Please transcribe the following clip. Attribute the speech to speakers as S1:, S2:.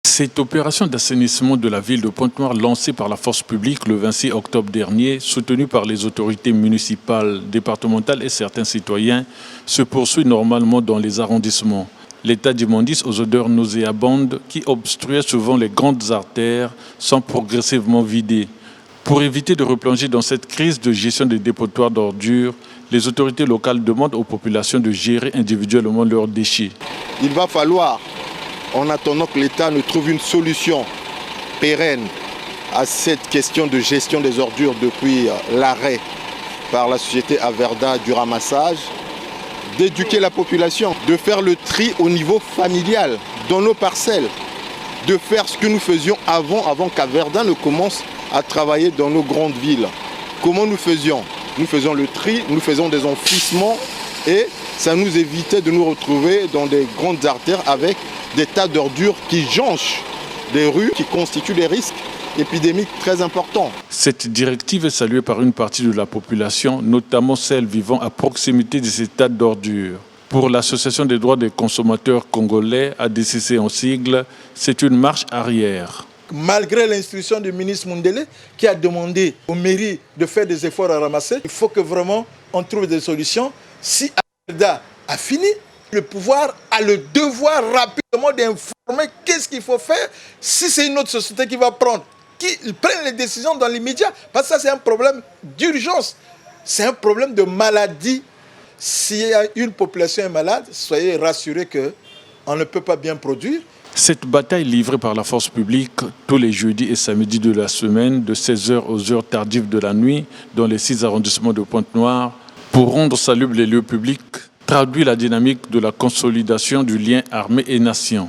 S1: Cette opération d'assainissement de la ville de Pointe-Noire, lancée par la force publique le 26 octobre dernier, soutenue par les autorités municipales, départementales et certains citoyens, se poursuit normalement dans les arrondissements. L'état d'immondice aux odeurs nauséabondes qui obstruaient souvent les grandes artères sont progressivement vidés. Pour éviter de replonger dans cette crise de gestion des dépotoirs d'ordures, les autorités locales demandent aux populations de gérer individuellement leurs déchets.
S2: Il va falloir, en attendant que l'État ne trouve une solution pérenne à cette question de gestion des ordures depuis l'arrêt par la société Averda du ramassage, d'éduquer la population, de faire le tri au niveau familial, dans nos parcelles, de faire ce que nous faisions avant qu'Averda ne commence à travailler dans nos grandes villes. Comment nous faisions? Nous faisions le tri, nous faisions des enfouissements et ça nous évitait de nous retrouver dans des grandes artères avec des tas d'ordures qui jonchent des rues, qui constituent des risques épidémiques très importants.
S1: Cette directive est saluée par une partie de la population, notamment celle vivant à proximité de ces tas d'ordures. Pour l'Association des droits des consommateurs congolais, ADCC en sigle, c'est une marche arrière.
S3: Malgré l'instruction du ministre Mundele qui a demandé aux mairies de faire des efforts à ramasser, il faut que vraiment on trouve des solutions. Si Averda a fini, le pouvoir a le devoir rapidement d'informer qu'est-ce qu'il faut faire. Si c'est une autre société qui va prendre, qu'ils prennent les décisions dans l'immédiat. Parce que ça, c'est un problème d'urgence. C'est un problème de maladie. Si une population est malade, soyez rassurés qu'on ne peut pas bien produire.
S1: Cette bataille livrée par la force publique tous les jeudis et samedis de la semaine, de 16h aux heures tardives de la nuit, dans les 6 arrondissements de Pointe-Noire, pour rendre salubres les lieux publics, traduit la dynamique de la consolidation du lien armée et nation.